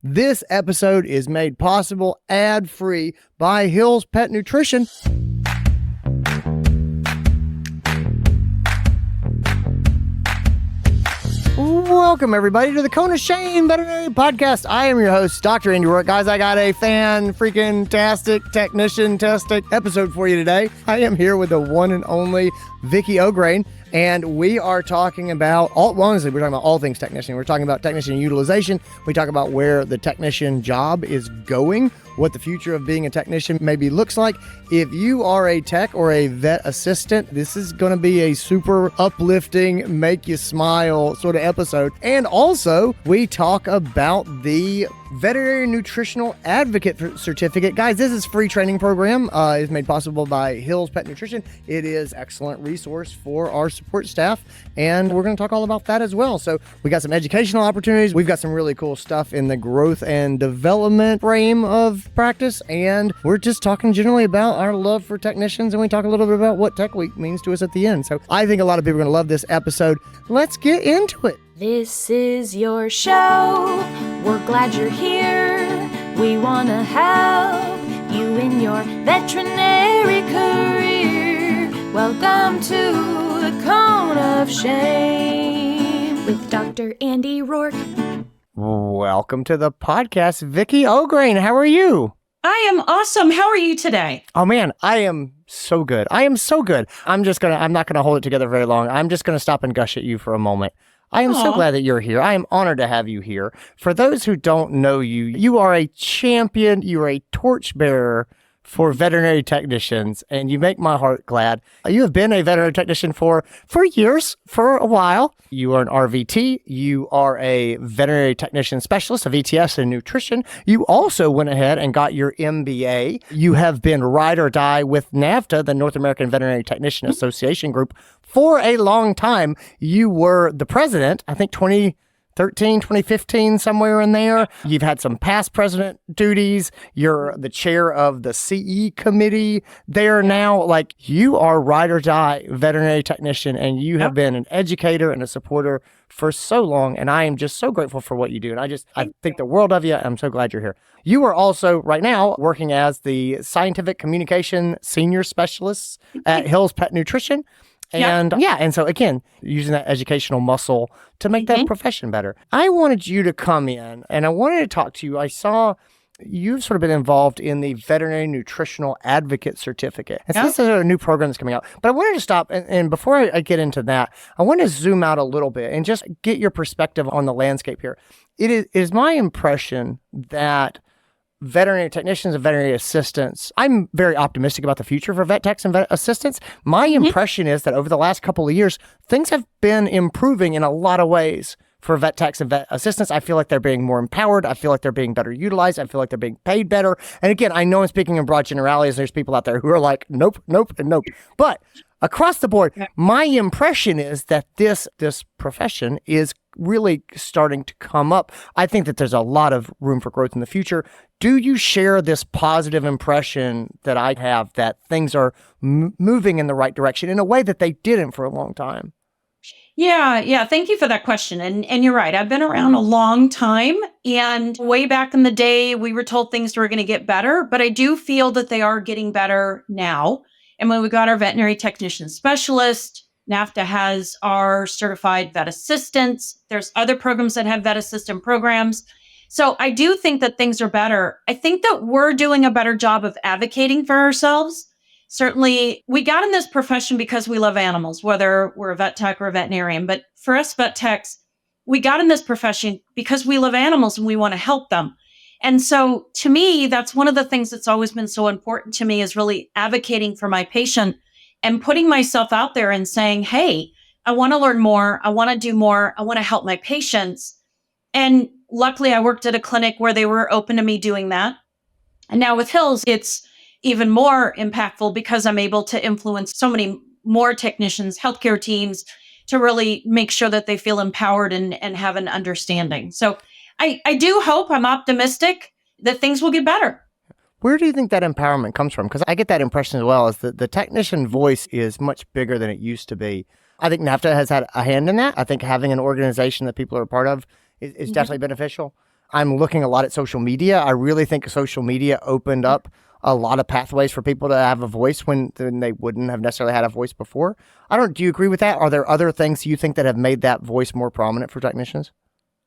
This episode is made possible ad-free by Hill's Pet Nutrition. Welcome, everybody, to the Cone of Shame Veterinary Podcast. I am your host, DrAndyRoark. Guys, I got a fan-freaking-tastic, technician-tastic episode for you today. I am here with the one and only Vicky Ograin, and we are talking about honestly, we're talking about all things technician. We're talking about technician utilization. We talk about where the technician job is going, what the future of being a technician maybe looks like. If you are a tech or a vet assistant, this is going to be a super uplifting, make you smile sort of episode. And also, we talk about the Veterinary Nutritional Advocate Certificate. Guys, this is a free training program. It's made possible by Hill's Pet Nutrition. It is an excellent resource for our support staff, and we're going to talk all about that as well. So we got some educational opportunities. We've got some really cool stuff in the growth and development frame of practice, and we're just talking generally about our love for technicians, and we talk a little bit about what Tech Week means to us at the end. So I think a lot of people are going to love this episode. Let's get into it. This is your show. We're glad you're here. We want to help you in your veterinary career. Welcome to the Cone of Shame with Dr. Andy Roark. Welcome to the podcast, Vicky Ograin. How are you? I am awesome. How are you today? Oh man, I am so good. I'm not gonna hold it together very long. I'm just gonna stop and gush at you for a moment. I am so glad that you're here. I am honored to have you here. For those who don't know you, you are a champion. You are a torchbearer for veterinary technicians, and you make my heart glad. You have been a veterinary technician for years, for a while. You are an RVT. You are a veterinary technician specialist, a VTS in nutrition. You also went ahead and got your MBA. You have been ride or die with NAVTA, the North American Veterinary Technician Association group, for a long time. You were the president, I think 2013, 2015, somewhere in there. You've had some past president duties. You're the chair of the CE committee there now. Like, you are ride or die veterinary technician, and you have been an educator and a supporter for so long. And I am just so grateful for what you do. And I think the world of you. I'm so glad you're here. You are also right now working as the scientific communication senior specialist at Hill's Pet Nutrition. And and so again, using that educational muscle to make that profession better. I wanted you to come in and I wanted to talk to you. I saw you've sort of been involved in the Veterinary Nutritional Advocate Certificate. And so this is a new program that's coming out. But I wanted to stop, and before I get into that, I want to zoom out a little bit and just get your perspective on the landscape here. It is my impression that veterinary technicians and veterinary assistants, I'm very optimistic about the future for vet techs and vet assistants. My impression is that over the last couple of years, things have been improving in a lot of ways for vet techs and vet assistants. I feel like they're being more empowered. I feel like they're being better utilized. I feel like they're being paid better. And again, I know I'm speaking in broad generalities. There's people out there who are like, nope, nope, and nope. But across the board, my impression is that this profession is really starting to come up. I think that there's a lot of room for growth in the future. Do you share this positive impression that I have that things are moving in the right direction in a way that they didn't for a long time? Yeah. Thank you for that question. And you're right. I've been around a long time, and way back in the day, we were told things were going to get better, but I do feel that they are getting better now. And when we got our veterinary technician specialist, NAVTA has our certified vet assistants. There's other programs that have vet assistant programs. So I do think that things are better. I think that we're doing a better job of advocating for ourselves. Certainly, we got in this profession because we love animals, whether we're a vet tech or a veterinarian. But for us vet techs, we got in this profession because we love animals and we want to help them. And so to me, that's one of the things that's always been so important to me, is really advocating for my patient and putting myself out there and saying, hey, I want to learn more. I want to do more. I want to help my patients. And luckily, I worked at a clinic where they were open to me doing that. And now with Hills, it's even more impactful because I'm able to influence so many more technicians, healthcare teams, to really make sure that they feel empowered and have an understanding. So I do hope, I'm optimistic that things will get better. Where do you think that empowerment comes from? Because I get that impression as well, is that the technician voice is much bigger than it used to be. I think NAVTA has had a hand in that. I think having an organization that people are a part of is definitely beneficial. I'm looking a lot at social media. I really think social media opened up a lot of pathways for people to have a voice when they wouldn't have necessarily had a voice before. Do you agree with that? Are there other things you think that have made that voice more prominent for technicians?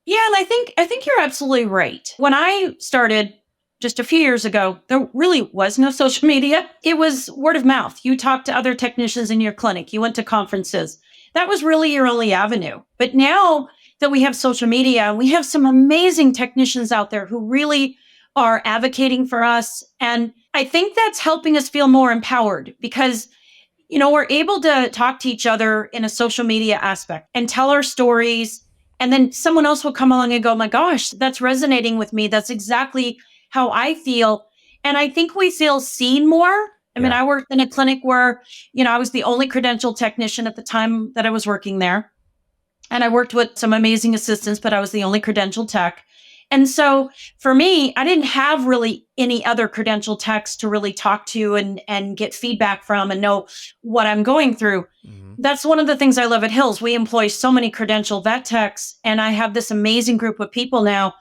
Yeah, and I think you're absolutely right. When I started just a few years ago, there really was no social media. It was word of mouth. You talked to other technicians in your clinic. You went to conferences. That was really your only avenue. But now that we have social media, we have some amazing technicians out there who really are advocating for us. And I think that's helping us feel more empowered because, we're able to talk to each other in a social media aspect and tell our stories. And then someone else will come along and go, my gosh, that's resonating with me. That's exactly how I feel. And I think we feel seen more. I mean, I worked in a clinic where, I was the only credentialed technician at the time that I was working there. And I worked with some amazing assistants, but I was the only credentialed tech. And so for me, I didn't have really any other credentialed techs to really talk to and get feedback from and know what I'm going through. Mm-hmm. That's one of the things I love at Hills. We employ so many credentialed vet techs, and I have this amazing group of people now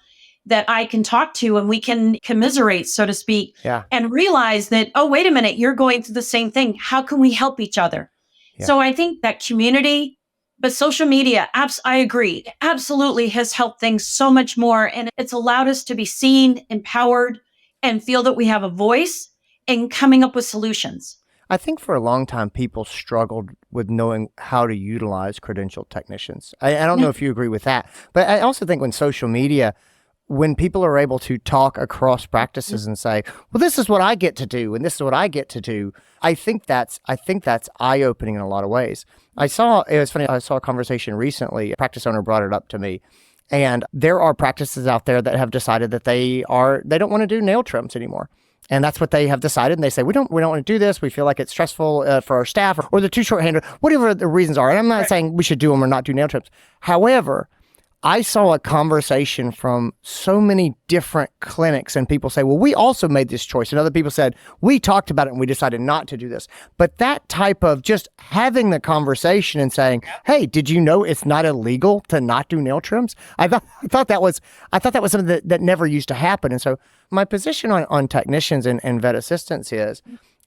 that I can talk to and we can commiserate, so to speak, and realize that, oh, wait a minute, you're going through the same thing. How can we help each other? Yeah. So I think that community, but social media, I agree, absolutely has helped things so much more. And it's allowed us to be seen, empowered, and feel that we have a voice and coming up with solutions. I think for a long time, people struggled with knowing how to utilize credentialed technicians. I don't know if you agree with that, but I also think when people are able to talk across practices and say, well, this is what I get to do, and this is what I get to do, I think that's eye-opening in a lot of ways. It was funny, I saw a conversation recently, a practice owner brought it up to me, and there are practices out there that have decided that they don't want to do nail trims anymore. And that's what they have decided. And they say, we don't want to do this. We feel like it's stressful for our staff, or they're too short-handed, whatever the reasons are. And I'm not saying we should do them or not do nail trims. However, I saw a conversation from so many different clinics, and people say, well, we also made this choice. And other people said, we talked about it and we decided not to do this. But that type of just having the conversation and saying, hey, did you know it's not illegal to not do nail trims? I thought that was something that never used to happen. And so my position on technicians and vet assistants is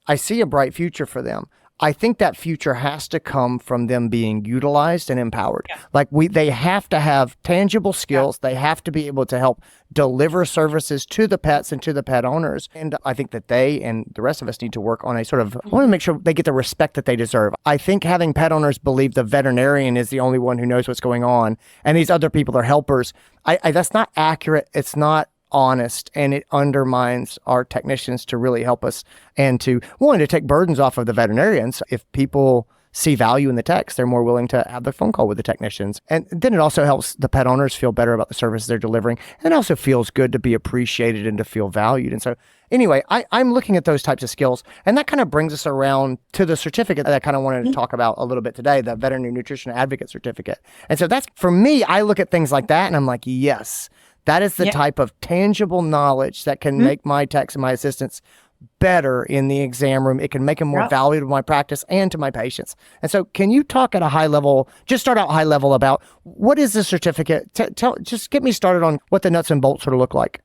I see a bright future for them. I think that future has to come from them being utilized and empowered. Yeah. Like they have to have tangible skills. Yeah. They have to be able to help deliver services to the pets and to the pet owners. And I think that they and the rest of us need to work on I want to make sure they get the respect that they deserve. I think having pet owners believe the veterinarian is the only one who knows what's going on and these other people are helpers, that's not accurate. It's not honest, and it undermines our technicians to really help us and to take burdens off of the veterinarians. If people see value in the techs, they're more willing to have the phone call with the technicians. And then it also helps the pet owners feel better about the services they're delivering. And it also feels good to be appreciated and to feel valued. And so anyway, I'm looking at those types of skills, and that kind of brings us around to the certificate that I kind of wanted to talk about a little bit today, the Veterinary Nutrition Advocate Certificate. And so that's, for me, I look at things like that and I'm like, yes, that is the type of tangible knowledge that can make my techs and my assistants better in the exam room. It can make them more valuable to my practice and to my patients. And so can you talk at a high level, just start out high level about what is the certificate? Just get me started on what the nuts and bolts sort of look like.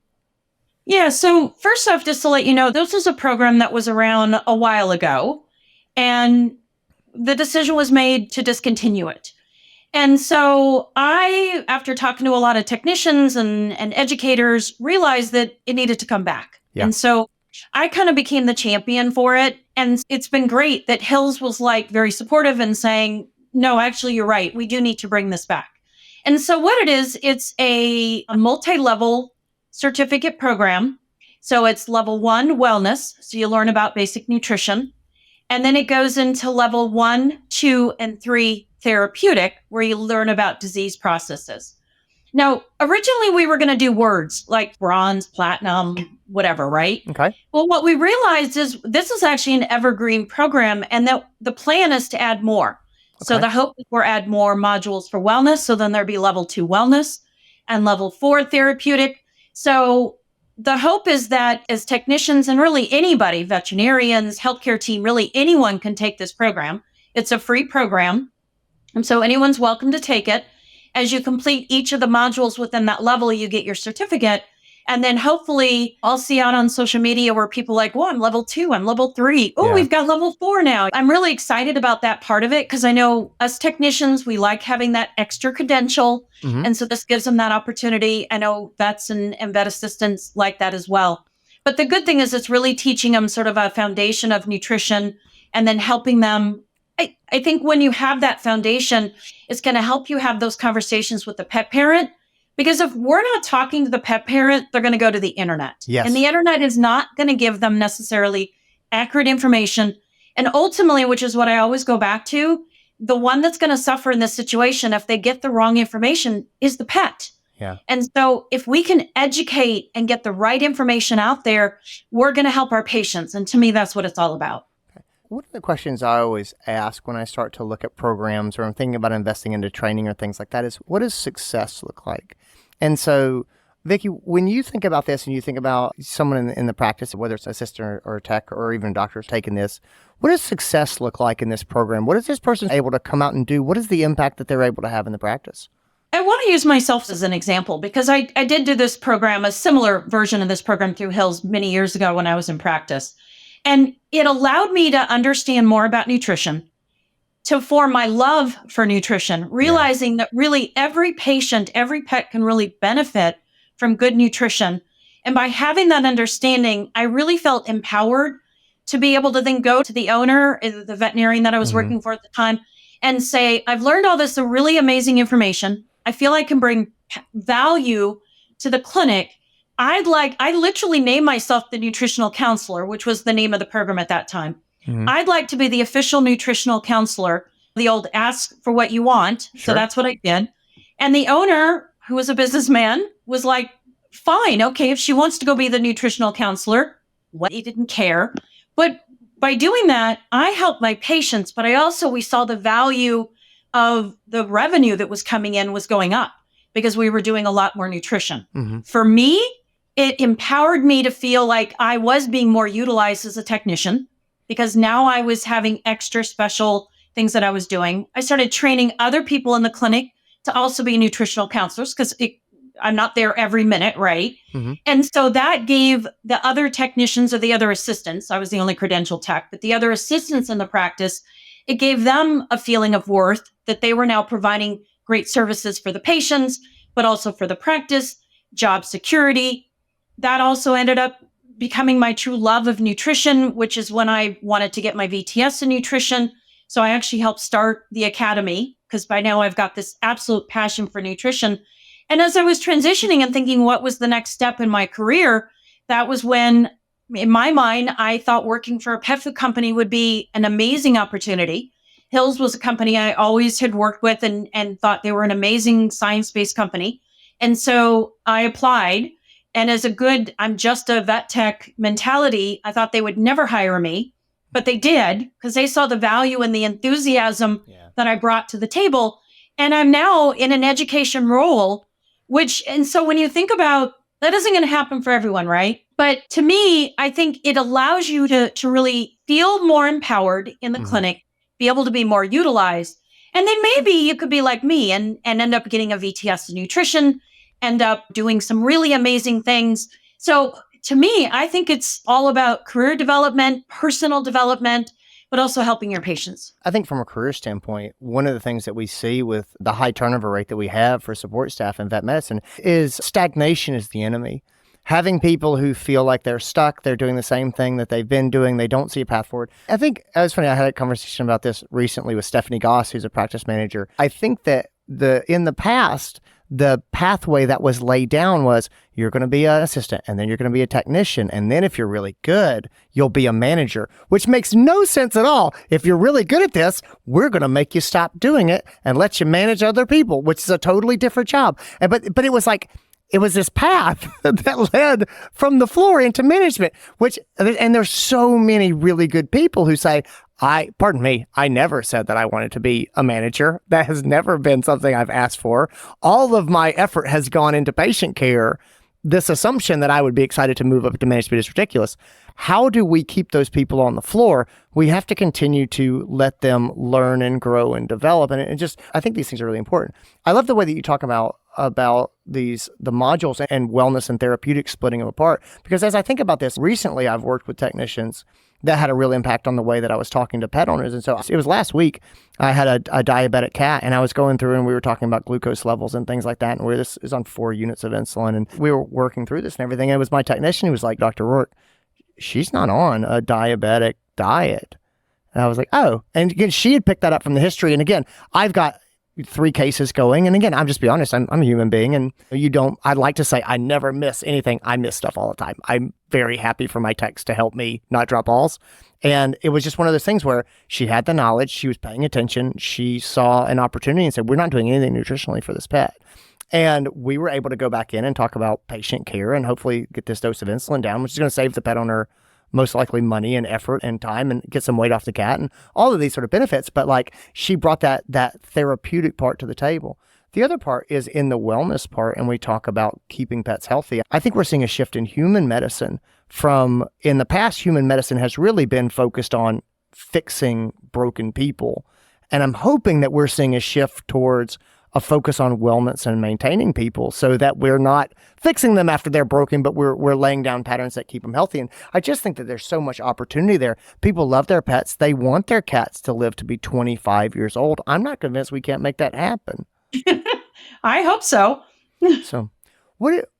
Yeah. So first off, just to let you know, this was a program that was around a while ago, and the decision was made to discontinue it. And so I, after talking to a lot of technicians and educators, realized that it needed to come back. Yeah. And so I kind of became the champion for it. And it's been great that Hills was very supportive and saying, no, actually, you're right. We do need to bring this back. And so what it is, it's a multi-level certificate program. So it's level 1, wellness. So you learn about basic nutrition. And then it goes into level 1, 2, and 3 therapeutic, where you learn about disease processes. Now, originally we were going to do words like bronze, platinum, whatever, right? Okay. Well, what we realized is this is actually an evergreen program, and that the plan is to add more. Okay. So the hope is we'll add more modules for wellness. So then there'd be level 2 wellness and level 4 therapeutic. So the hope is that as technicians and really anybody, veterinarians, healthcare team, really anyone can take this program. It's a free program. And so anyone's welcome to take it. as you complete each of the modules within that level, you get your certificate. And then hopefully I'll see out on social media where people are like, well, I'm level 2, I'm level 3. Oh, Yeah. we've got level 4 now. I'm really excited about that part of it because I know us technicians, we like having that extra credential. Mhm. And so this gives them that opportunity. I know vets and vet assistants like that as well. But the good thing is it's really teaching them sort of a foundation of nutrition and then helping them. I think when you have that foundation, it's going to help you have those conversations with the pet parent. Because if we're not talking to the pet parent, they're going to go to the internet. Yes. And the internet is not going to give them necessarily accurate information. And ultimately, which is what I always go back to, the one that's going to suffer in this situation if they get the wrong information is the pet. Yeah. And so if we can educate and get the right information out there, we're going to help our patients. And to me, that's what it's all about. One of the questions I always ask when I start to look at programs or I'm thinking about investing into training or things like that is, what does success look like? And so, Vicky, when you think about this and you think about someone in the practice, whether it's an assistant or a tech or even doctors taking this, what does success look like in this program? What is this person able to come out and do? What is the impact that they're able to have in the practice? I want to use myself as an example because I did do this program, a similar version of this program through Hills many years ago when I was in practice. And it allowed me to understand more about nutrition, to form my love for nutrition, realizing that really every patient, every pet can really benefit from good nutrition. And by having that understanding, I really felt empowered to be able to then go to the owner, the veterinarian that I was working for at the time, and say, I've learned all this really amazing information. I feel I can bring value to the clinic. I literally named myself the nutritional counselor, which was the name of the program at that time. I'd like to be the official nutritional counselor, the old ask for what you want. Sure. So that's what I did. And the owner, who was a businessman, was like, fine, okay, if she wants to go be the nutritional counselor, he didn't care. But by doing that, I helped my patients, but we saw the value of the revenue that was coming in was going up because we were doing a lot more nutrition. For me, it empowered me to feel like I was being more utilized as a technician because now I was having extra special things that I was doing. I started training other people in the clinic to also be nutritional counselors because I'm not there every minute, right? And so that gave the other technicians or the other assistants, I was the only credentialed tech, but the other assistants in the practice, it gave them a feeling of worth that they were now providing great services for the patients, but also for the practice, job security. That also ended up becoming my true love of nutrition, which is when I wanted to get my VTS in nutrition. So I actually helped start the academy because by now I've got this absolute passion for nutrition. And as I was transitioning and thinking what was the next step in my career, that was when, in my mind, I thought working for a pet food company would be an amazing opportunity. Hills was a company I always had worked with and thought they were an amazing science-based company. And so I applied. And as I'm just a vet tech mentality, I thought they would never hire me, but they did because they saw the value and the enthusiasm that I brought to the table. And I'm now in an education role, and so when you think about that isn't going to happen for everyone, right? But to me, I think it allows you to really feel more empowered in the clinic, be able to be more utilized. And then maybe you could be like me and end up getting a VTS in nutrition, end up doing some really amazing things. So to me, I think it's all about career development, personal development, but also helping your patients. I think from a career standpoint, one of the things that we see with the high turnover rate that we have for support staff in vet medicine is stagnation is the enemy. Having people who feel like they're stuck, they're doing the same thing that they've been doing, they don't see a path forward. I think it was funny, I had a conversation about this recently with Stephanie Goss, who's a practice manager. I think that in the past, the pathway that was laid down was you're going to be an assistant and then you're going to be a technician. And then if you're really good, you'll be a manager, which makes no sense at all. If you're really good at this, we're going to make you stop doing it and let you manage other people, which is a totally different job. But it was like, it was this path that led from the floor into management, and there's so many really good people who say, I never said that I wanted to be a manager. That has never been something I've asked for. All of my effort has gone into patient care, this assumption that I would be excited to move up to managed speed is ridiculous. How do we keep those people on the floor? We have to continue to let them learn and grow and develop. And I think these things are really important. I love the way that you talk about the modules and wellness and therapeutics, splitting them apart. Because as I think about this, recently I've worked with technicians that had a real impact on the way that I was talking to pet owners. And so it was last week, I had a diabetic cat, and I was going through and we were talking about glucose levels and things like that. And this is on 4 units of insulin. And we were working through this and everything. And it was my technician who was like, Dr. Roark, she's not on a diabetic diet. And I was like, oh. And again, she had picked that up from the history. And again, I've got 3 cases going. And again, I'm just be honest, I'm a human being. And I'd like to say I never miss anything. I miss stuff all the time. I'm very happy for my techs to help me not drop balls. And it was just one of those things where she had the knowledge, she was paying attention, she saw an opportunity and said, we're not doing anything nutritionally for this pet. And we were able to go back in and talk about patient care and hopefully get this dose of insulin down, which is going to save the pet owner most likely money and effort and time and get some weight off the cat and all of these sort of benefits. But like she brought that therapeutic part to the table. The other part is in the wellness part, and we talk about keeping pets healthy. I think we're seeing a shift in human medicine from, in the past, human medicine has really been focused on fixing broken people. And I'm hoping that we're seeing a shift towards a focus on wellness and maintaining people so that we're not fixing them after they're broken, but we're laying down patterns that keep them healthy. And I just think that there's so much opportunity there. People love their pets. They want their cats to live to be 25 years old. I'm not convinced we can't make that happen. I hope so. So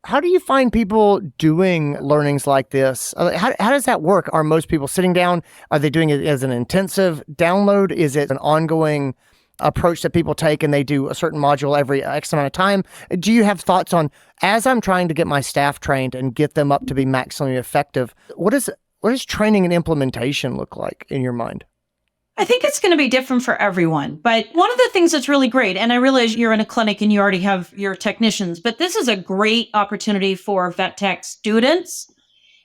how do you find people doing learnings like this? How does that work? Are most people sitting down? Are they doing it as an intensive download? Is it an ongoing approach that people take and they do a certain module every X amount of time? Do you have thoughts on, as I'm trying to get my staff trained and get them up to be maximally effective, what does training and implementation look like in your mind? I think it's going to be different for everyone. But one of the things that's really great, and I realize you're in a clinic and you already have your technicians, but this is a great opportunity for vet tech students.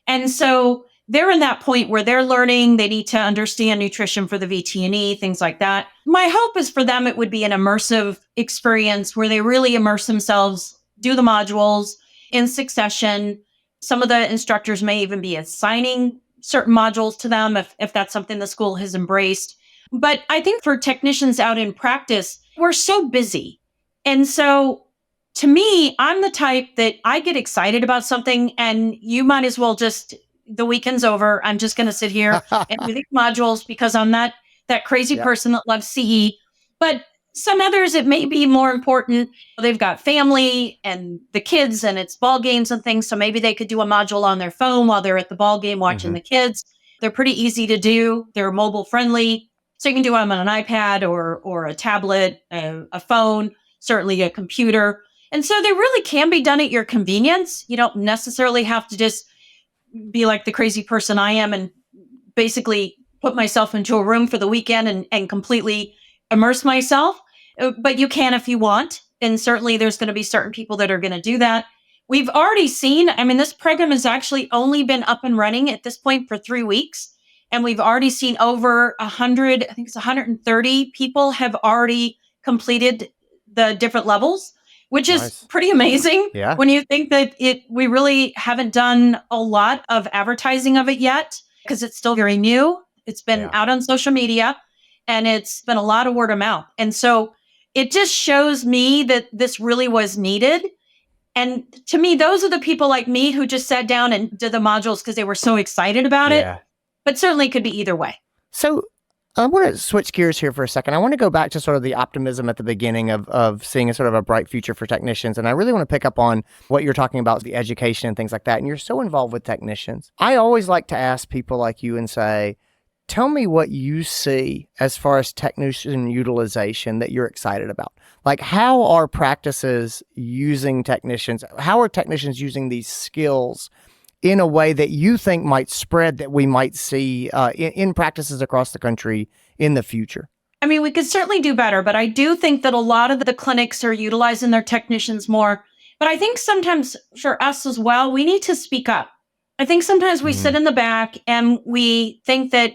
And so they're in that point where they're learning, they need to understand nutrition for the VT&E, things like that. My hope is for them, it would be an immersive experience where they really immerse themselves, do the modules in succession. Some of the instructors may even be assigning certain modules to them if that's something the school has embraced. But I think for technicians out in practice, we're so busy. And so to me, I'm the type that I get excited about something and you might as well just, the weekend's over. I'm just going to sit here and do these modules because I'm that crazy person that loves CE. But some others, it may be more important. They've got family and the kids and it's ball games and things. So maybe they could do a module on their phone while they're at the ball game watching the kids. They're pretty easy to do. They're mobile friendly. So you can do them on an iPad or a tablet, a phone, certainly a computer. And so they really can be done at your convenience. You don't necessarily have to just be like the crazy person I am and basically put myself into a room for the weekend and completely immerse myself. But you can if you want. And certainly there's going to be certain people that are going to do that. We've already seen, this program has actually only been up and running at this point for 3 weeks. And we've already seen over 100, I think it's 130 people have already completed the different levels, which is pretty amazing. Yeah. When you think that we really haven't done a lot of advertising of it yet because it's still very new. It's been out on social media and it's been a lot of word of mouth. And so it just shows me that this really was needed. And to me, those are the people like me who just sat down and did the modules because they were so excited about it. But certainly it could be either way. So I want to switch gears here for a second. I want to go back to sort of the optimism at the beginning of seeing a sort of a bright future for technicians. And I really want to pick up on what you're talking about, the education and things like that. And you're so involved with technicians. I always like to ask people like you and say, tell me what you see as far as technician utilization that you're excited about. Like, how are practices using technicians? How are technicians using these skills in a way that you think might spread, that we might see in practices across the country in the future? We could certainly do better, but I do think that a lot of the clinics are utilizing their technicians more. But I think sometimes for us as well, we need to speak up. I think sometimes we sit in the back and we think that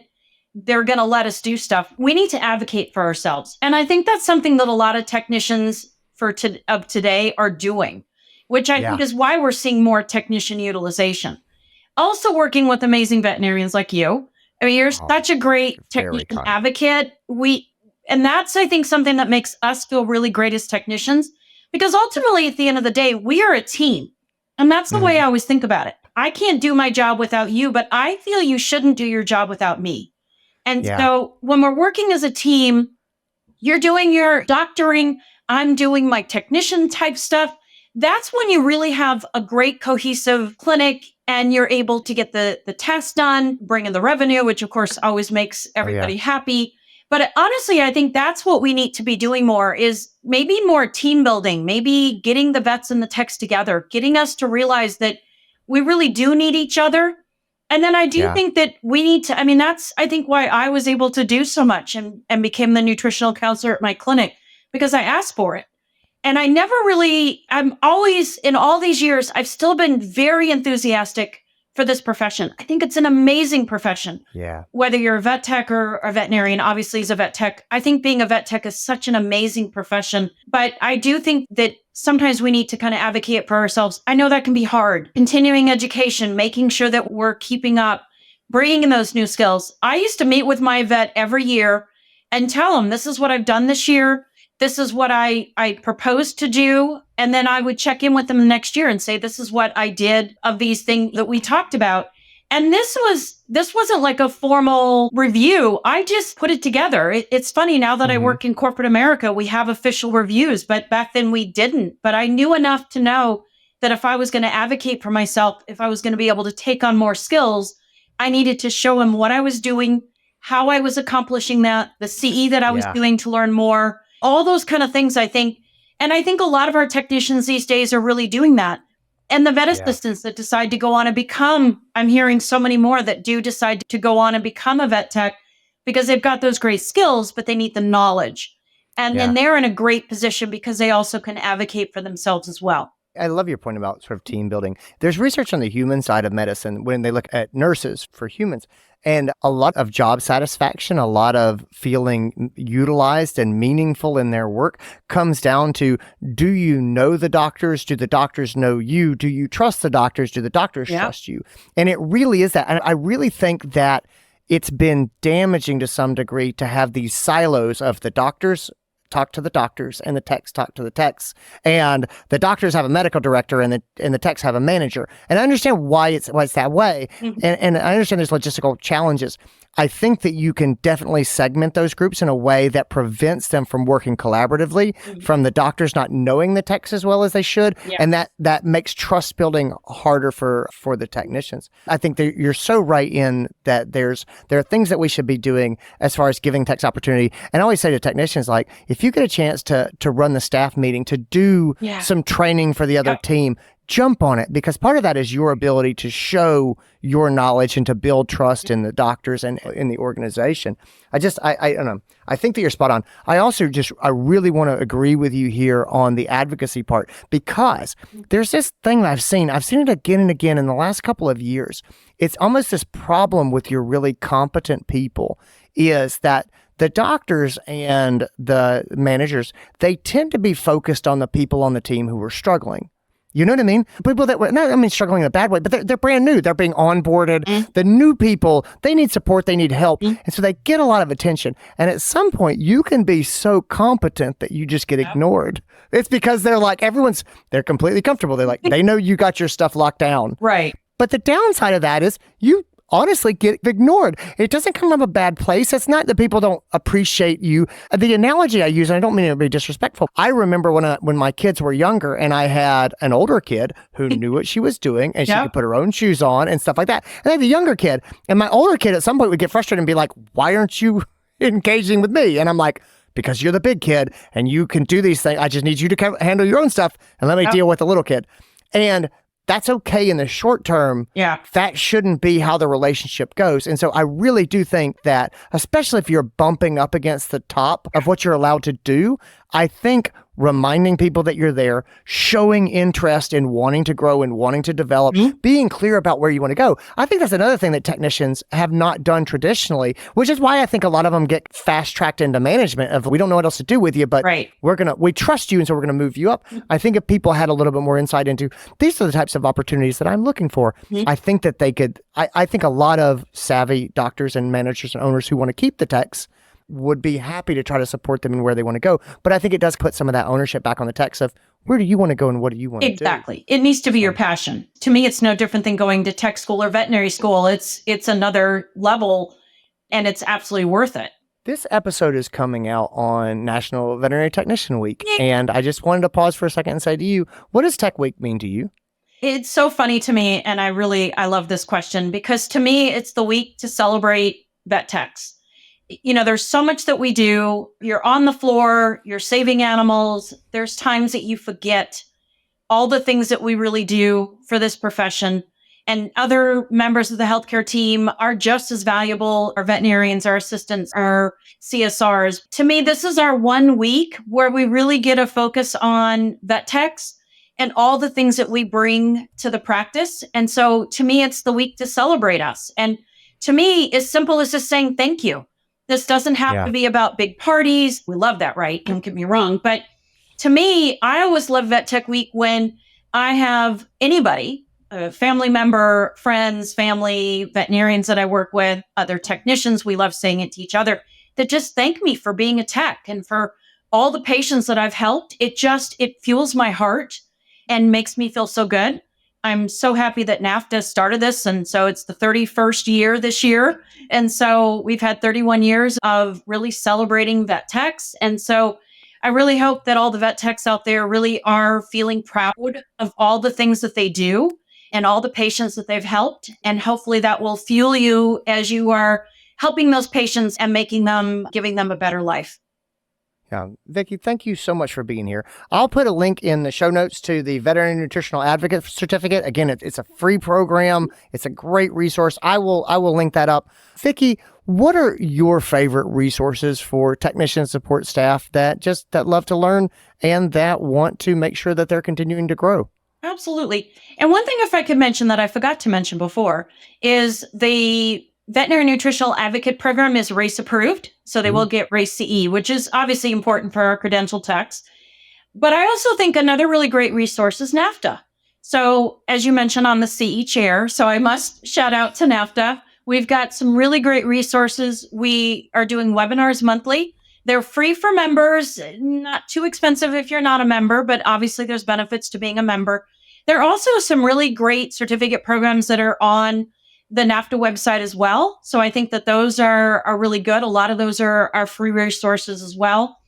they're going to let us do stuff. We need to advocate for ourselves. And I think that's something that a lot of technicians of today are doing. which I think is why we're seeing more technician utilization. Also working with amazing veterinarians like you. I mean, you're such a great technician advocate. And that's, I think, something that makes us feel really great as technicians, because ultimately at the end of the day, we are a team. And that's the way I always think about it. I can't do my job without you, but I feel you shouldn't do your job without me. And so when we're working as a team, you're doing your doctoring, I'm doing my technician type stuff. That's when you really have a great cohesive clinic and you're able to get the test done, bring in the revenue, which of course always makes everybody happy. But honestly, I think that's what we need to be doing more, is maybe more team building, maybe getting the vets and the techs together, getting us to realize that we really do need each other. And then I do think that we need to, I mean, that's, I think, why I was able to do so much and became the nutritional counselor at my clinic, because I asked for it. And I never really, I'm always, in all these years, I've still been very enthusiastic for this profession. I think it's an amazing profession. Yeah. Whether you're a vet tech or a veterinarian, obviously as a vet tech, I think being a vet tech is such an amazing profession. But I do think that sometimes we need to kind of advocate for ourselves. I know that can be hard. Continuing education, making sure that we're keeping up, bringing in those new skills. I used to meet with my vet every year and tell them, this is what I've done this year. This is what I proposed to do. And then I would check in with them the next year and say, this is what I did of these things that we talked about. And this wasn't like a formal review. I just put it together. It's funny now that I work in corporate America, we have official reviews, but back then we didn't. But I knew enough to know that if I was going to advocate for myself, if I was going to be able to take on more skills, I needed to show them what I was doing, how I was accomplishing that, the CE that I was doing to learn more. All those kind of things, I think. And I think a lot of our technicians these days are really doing that. And the vet assistants that decide to go on and become, I'm hearing so many more that do decide to go on and become a vet tech because they've got those great skills, but they need the knowledge. And then they're in a great position because they also can advocate for themselves as well. I love your point about sort of team building. There's research on the human side of medicine when they look at nurses for humans, and a lot of job satisfaction, a lot of feeling utilized and meaningful in their work comes down to, do you know the doctors? Do the doctors know you? Do you trust the doctors? Do the doctors trust you? And it really is that. And I really think that it's been damaging to some degree to have these silos of the doctors talk to the doctors and the techs talk to the techs, and the doctors have a medical director and the techs have a manager. And I understand why it's that way. And I understand there's logistical challenges. I think that you can definitely segment those groups in a way that prevents them from working collaboratively, from the doctors not knowing the techs as well as they should. And that makes trust building harder for the technicians. I think that you're so right in that there are things that we should be doing as far as giving techs opportunity. And I always say to technicians, like, if you get a chance to run the staff meeting, to do some training for the other team, jump on it, because part of that is your ability to show your knowledge and to build trust in the doctors and in the organization. I don't know. I think that you're spot on. I really want to agree with you here on the advocacy part, because there's this thing that I've seen it again and again in the last couple of years. It's almost this problem with your really competent people, is that the doctors and the managers, they tend to be focused on the people on the team who are struggling. You know what I mean? People that were, struggling in a bad way, but they're brand new. They're being onboarded. The new people, they need support, they need help. And so they get a lot of attention. And at some point, you can be so competent that you just get ignored. It's because they're like, they're completely comfortable. They're like, they know you got your stuff locked down. Right. But the downside of that is you honestly get ignored. It doesn't come from a bad place. It's not that people don't appreciate you. The analogy I use, and I don't mean to be disrespectful, I remember when my kids were younger and I had an older kid who knew what she was doing and she could put her own shoes on and stuff like that. And I had the younger kid, and my older kid at some point would get frustrated and be like, why aren't you engaging with me? And I'm like, because you're the big kid and you can do these things. I just need you to handle your own stuff and let me deal with the little kid. And that's okay in the short term. That shouldn't be how the relationship goes. And so I really do think that, especially if you're bumping up against the top of what you're allowed to do, I think reminding people that you're there, showing interest in wanting to grow and wanting to develop, being clear about where you want to go. I think that's another thing that technicians have not done traditionally, which is why I think a lot of them get fast-tracked into management of, we don't know what else to do with you, but we trust you, and so we're going to move you up. I think if people had a little bit more insight into, these are the types of opportunities that I'm looking for, I think that they could, I think a lot of savvy doctors and managers and owners who want to keep the techs would be happy to try to support them in where they want to go. But I think it does put some of that ownership back on the techs of, where do you want to go and what do you want to do? Exactly. It needs to be your passion. To me, it's no different than going to tech school or veterinary school. It's another level, and it's absolutely worth it. This episode is coming out on National Veterinary Technician Week, and I just wanted to pause for a second and say to you, what does Tech Week mean to you? It's so funny to me, and I love this question, because to me, it's the week to celebrate vet techs. You know, there's so much that we do. You're on the floor, you're saving animals. There's times that you forget all the things that we really do for this profession. And other members of the healthcare team are just as valuable. Our veterinarians, our assistants, our CSRs. To me, this is our 1 week where we really get a focus on vet techs and all the things that we bring to the practice. And so to me, it's the week to celebrate us. And to me, as simple as just saying thank you. This doesn't have to be about big parties. We love that, right? Don't get me wrong. But to me, I always love Vet Tech Week when I have anybody, a family member, friends, family, veterinarians that I work with, other technicians, we love saying it to each other, that just thank me for being a tech and for all the patients that I've helped. It fuels my heart and makes me feel so good. I'm so happy that NAFTA started this. And so it's the 31st year this year. And so we've had 31 years of really celebrating vet techs. And so I really hope that all the vet techs out there really are feeling proud of all the things that they do and all the patients that they've helped. And hopefully that will fuel you as you are helping those patients and giving them a better life. Yeah. Vicky, thank you so much for being here. I'll put a link in the show notes to the Veterinary Nutritional Advocate Certificate. Again, it's a free program. It's a great resource. I will link that up. Vicky, what are your favorite resources for technician support staff that love to learn and that want to make sure that they're continuing to grow? Absolutely. And one thing, if I could mention that I forgot to mention before, is the Veterinary Nutritional Advocate Program is RACE approved, so they will get RACE CE, which is obviously important for our credentialed techs. But I also think another really great resource is NAFTA. So as you mentioned, I'm the CE chair, so I must shout out to NAFTA. We've got some really great resources. We are doing webinars monthly. They're free for members, not too expensive if you're not a member, but obviously there's benefits to being a member. There are also some really great certificate programs that are on the NAFTA website as well. So I think that those are really good. A lot of those are free resources as well.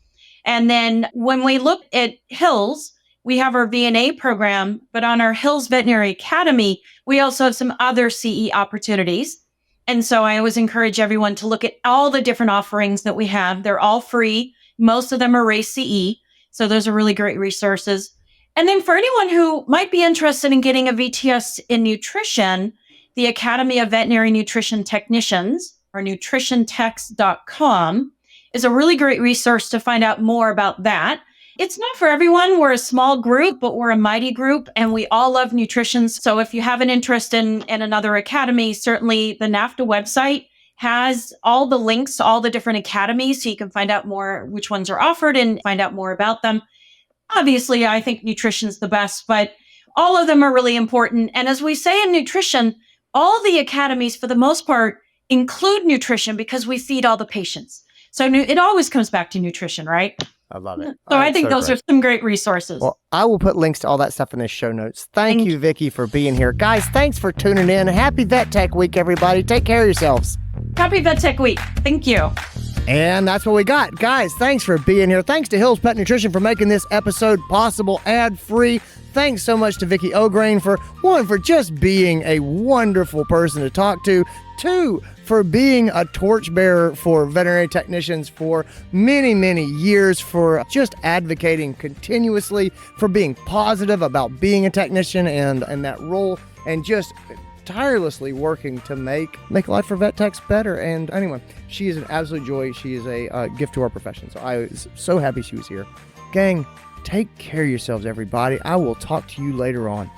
And then when we look at Hills, we have our VNA program, but on our Hills Veterinary Academy, we also have some other CE opportunities. And so I always encourage everyone to look at all the different offerings that we have. They're all free. Most of them are RACE CE. So those are really great resources. And then for anyone who might be interested in getting a VTS in nutrition, the Academy of Veterinary Nutrition Technicians, or nutritiontechs.com, is a really great resource to find out more about that. It's not for everyone. We're a small group, but we're a mighty group, and we all love nutrition. So if you have an interest in another academy, certainly the NAFTA website has all the links, all the different academies, so you can find out more which ones are offered and find out more about them. Obviously, I think nutrition's the best, but all of them are really important. And as we say in nutrition, all the academies, for the most part, include nutrition because we feed all the patients. So it always comes back to nutrition, right? I love it. So I think those are some great resources. Well, I will put links to all that stuff in the show notes. Thank you, Vicky, for being here. Guys, thanks for tuning in. Happy Vet Tech Week, everybody. Take care of yourselves. Happy Vet Tech Week. Thank you. And that's what we got. Guys, thanks for being here. Thanks to Hills Pet Nutrition for making this episode possible, ad-free. Thanks so much to Vicky Ograin for just being a wonderful person to talk to. 2, for being a torchbearer for veterinary technicians for many, many years, for just advocating continuously, for being positive about being a technician and that role, and just tirelessly working to make life for vet techs better. And anyway, she is an absolute joy. She is a gift to our profession. So I was so happy she was here. Gang, Take care of yourselves, everybody. I will talk to you later on.